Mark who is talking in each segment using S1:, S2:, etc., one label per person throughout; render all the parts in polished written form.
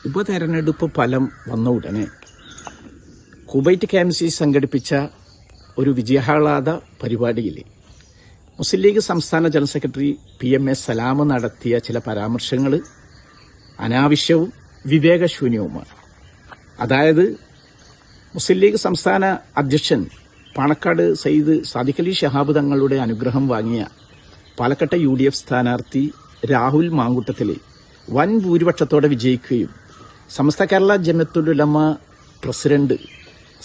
S1: ഉപതെരഞ്ഞെടുപ്പ് ഫലം വന്ന ഉടനെ കുവൈറ്റ് KMC സംഘടിപ്പിച്ച ഒരു വിജയാഹ്ലാദ പരിപാടിയിൽ മുസ്ലിം ലീഗ് സംസ്ഥാന ജനറൽ സെക്രട്ടറി PMA സലാം നടത്തിയ ചില പരാമർശങ്ങൾ അനാവശ്യവും വിവേകശൂന്യവുമാണ്. അതായത് മുസ്ലിം ലീഗ് സംസ്ഥാന അധ്യക്ഷൻ പാണക്കാട് സയ്യിദ് സാദിഖ് അലി ശിഹാബ് തങ്ങളുടെ അനുഗ്രഹം വാങ്ങിയ പാലക്കാട്ടെ UDF സ്ഥാനാർത്ഥി രാഹുൽ മാങ്കുട്ടത്തിൽ വൻ ഭൂരിപക്ഷത്തോടെ വിജയിക്കുകയും സമസ്ത കേരള ജമിയത്തുൽ ഉലമ പ്രസിഡന്റ്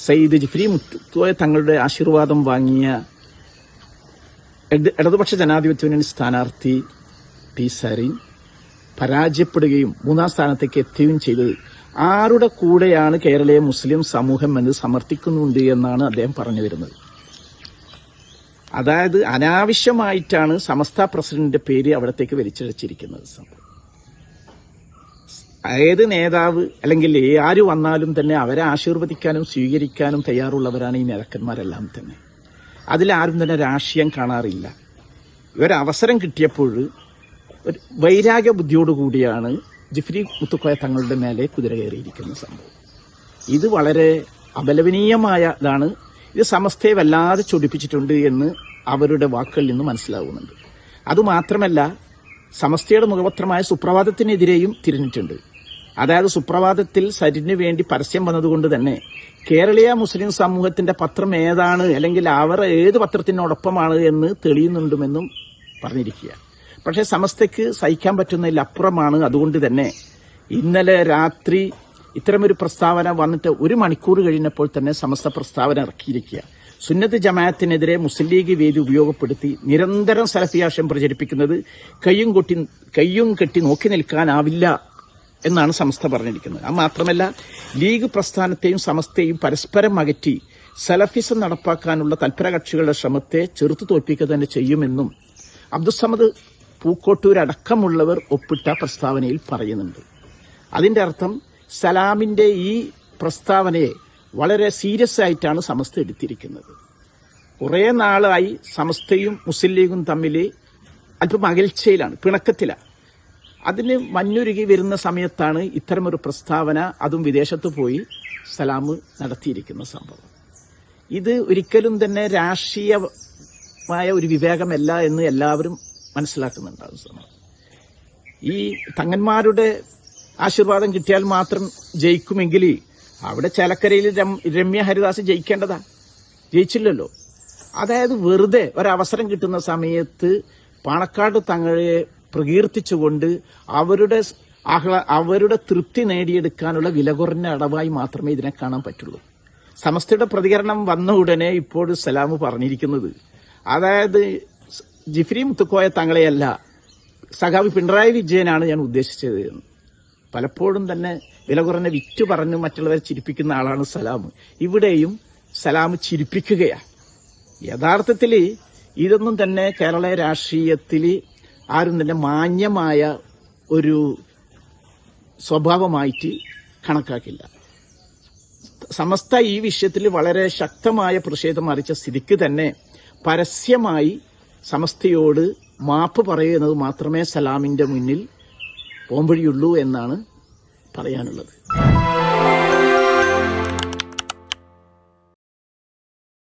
S1: സയ്യിദ് ജിഫ്രി മുത്തുക്കോയ തങ്ങളുടെ ആശീർവാദം വാങ്ങിയ ഇടതുപക്ഷ ജനാധിപത്യ മുന്നണി സ്ഥാനാർത്ഥി P സരീൻ പരാജയപ്പെടുകയും മൂന്നാം സ്ഥാനത്തേക്ക് എത്തുകയും ചെയ്തത് ആരുടെ കൂടെയാണ് കേരളീയ മുസ്ലിം സമൂഹം എന്ന് സമർത്ഥിക്കുന്നുണ്ട് എന്നാണ് അദ്ദേഹം പറഞ്ഞു വരുന്നത്. അതായത് അനാവശ്യമായിട്ടാണ് സമസ്ത പ്രസിഡന്റിന്റെ പേര് അവിടത്തേക്ക് വലിച്ചിഴച്ചിരിക്കുന്നത്. ഏത് നേതാവ് അല്ലെങ്കിൽ ആര് വന്നാലും തന്നെ അവരെ ആശീർവദിക്കാനും സ്വീകരിക്കാനും തയ്യാറുള്ളവരാണ് ഈ നേതാക്കന്മാരെല്ലാം തന്നെ. അതിലാരും തന്നെ രാഷ്ട്രീയം കാണാറില്ല. ഇവരവസരം കിട്ടിയപ്പോൾ ഒരു വൈരാഗ്യ ബുദ്ധിയോടുകൂടിയാണ് ജിഫ്രി മുത്തുക്കോയ തങ്ങളുടെ മേലെ കുതിര കയറിയിരിക്കുന്ന സംഭവം. ഇത് വളരെ അപലപനീയമായതാണ്. ഇത് സമസ്തയെ വല്ലാതെ ചൊടിപ്പിച്ചിട്ടുണ്ട് എന്ന് അവരുടെ വാക്കുകളിൽ നിന്ന് മനസ്സിലാവുന്നുണ്ട്. അതുമാത്രമല്ല, സമസ്തയുടെ മുഖപത്രമായ സുപ്രഭാതത്തിനെതിരെയും തിരിഞ്ഞിട്ടുണ്ട്. അതായത് സുപ്രഭാതത്തിൽ സരിന് വേണ്ടി പരസ്യം വന്നതുകൊണ്ട് തന്നെ കേരളീയ മുസ്ലിം സമൂഹത്തിന്റെ പത്രം ഏതാണ് അല്ലെങ്കിൽ അവർ ഏത് പത്രത്തിനോടൊപ്പമാണ് എന്ന് തെളിയുന്നുണ്ടെന്നും പറഞ്ഞിരിക്കുക. പക്ഷേ സമസ്തയ്ക്ക് സഹിക്കാൻ പറ്റുന്നതിലപ്പുറമാണ്. അതുകൊണ്ട് തന്നെ ഇന്നലെ രാത്രി ഇത്തരമൊരു പ്രസ്താവന വന്നിട്ട് 1 മണിക്കൂർ കഴിഞ്ഞപ്പോൾ തന്നെ സമസ്ത പ്രസ്താവന ഇറക്കിയിരിക്കുക. സുന്നത്ത് ജമാഅത്തിനെതിരെ മുസ്ലിം ലീഗ് വേദി ഉപയോഗപ്പെടുത്തി നിരന്തരം സലഫിയാശം പ്രചരിപ്പിക്കുന്നത് കയ്യും കെട്ടി നോക്കി നിൽക്കാനാവില്ല എന്നാണ് സമസ്ത പറഞ്ഞിരിക്കുന്നത്. അത് മാത്രമല്ല, ലീഗ് പ്രസ്ഥാനത്തെയും സമസ്തയും പരസ്പരം അകറ്റി സലഫിസം നടപ്പാക്കാനുള്ള തൽപരകക്ഷികളുടെ ശ്രമത്തെ ചെറുത്തു തോൽപ്പിക്കുക തന്നെ ചെയ്യുമെന്നും അബ്ദുസ്സമദ് പൂക്കോട്ടൂർ അടക്കമുള്ളവർ ഒപ്പിട്ട പ്രസ്താവനയിൽ പറയുന്നുണ്ട്. അതിന്റെ അർത്ഥം സലാമിന്റെ ഈ പ്രസ്താവനയെ വളരെ സീരിയസ് ആയിട്ടാണ് സമസ്ത എടുത്തിരിക്കുന്നത്. കുറെ നാളായി സമസ്തയും മുസ്ലിം ലീഗും തമ്മിൽ അല്പം അകൽച്ചയിലാണ്, പിണക്കത്തിലാണ്. അതിന് മഞ്ഞുരുകി വരുന്ന സമയത്താണ് ഇത്തരമൊരു പ്രസ്താവന, അതും വിദേശത്ത് പോയി സലാം നടത്തിയിരിക്കുന്ന സംഭവം. ഇത് ഒരിക്കലും തന്നെ രാഷ്ട്രീയമായ ഒരു വിവേകമല്ല എന്ന് എല്ലാവരും മനസ്സിലാക്കുന്നുണ്ടാകും. ഈ തങ്ങന്മാരുടെ ആശീർവാദം കിട്ടിയാൽ മാത്രം ജയിക്കുമെങ്കിൽ അവിടെ ചേലക്കരയിൽ രമ്യ ഹരിദാസ് ജയിക്കേണ്ടതാ, ജയിച്ചില്ലല്ലോ. അതായത് വെറുതെ ഒരവസരം കിട്ടുന്ന സമയത്ത് പാണക്കാട് തങ്ങളെ പ്രകീർത്തിച്ചുകൊണ്ട് അവരുടെ തൃപ്തി നേടിയെടുക്കാനുള്ള വില കുറഞ്ഞ അടവായി മാത്രമേ ഇതിനെ കാണാൻ പറ്റുള്ളൂ. സമസ്തയുടെ പ്രതികരണം വന്ന ഉടനെ ഇപ്പോൾ സലാം പറഞ്ഞിരിക്കുന്നത്, അതായത് ജിഫ്രി മുത്തുക്കോയ തങ്ങളെയല്ല സഖാവ് പിണറായി വിജയനാണ് ഞാൻ ഉദ്ദേശിച്ചത് എന്ന്. പലപ്പോഴും തന്നെ വില കുറഞ്ഞ വിറ്റ് പറഞ്ഞ് മറ്റുള്ളവരെ ചിരിപ്പിക്കുന്ന ആളാണ് സലാം. ഇവിടെയും സലാം ചിരിപ്പിക്കുകയാണ്. യഥാർത്ഥത്തിൽ ഇതൊന്നും തന്നെ കേരള രാഷ്ട്രീയത്തിൽ ആരും തന്നെ മാന്യമായ ഒരു സ്വഭാവമായിട്ട് കണക്കാക്കില്ല. സമസ്ത ഈ വിഷയത്തിൽ വളരെ ശക്തമായ പ്രതിഷേധം അറിയിച്ച സ്ഥിതിക്ക് തന്നെ പരസ്യമായി സമസ്തയോട് മാപ്പ് പറയുന്നത് മാത്രമേ സലാമിന്റെ മുന്നിൽ പോംവഴിയുള്ളൂ എന്നാണ് പറയാനുള്ളത്.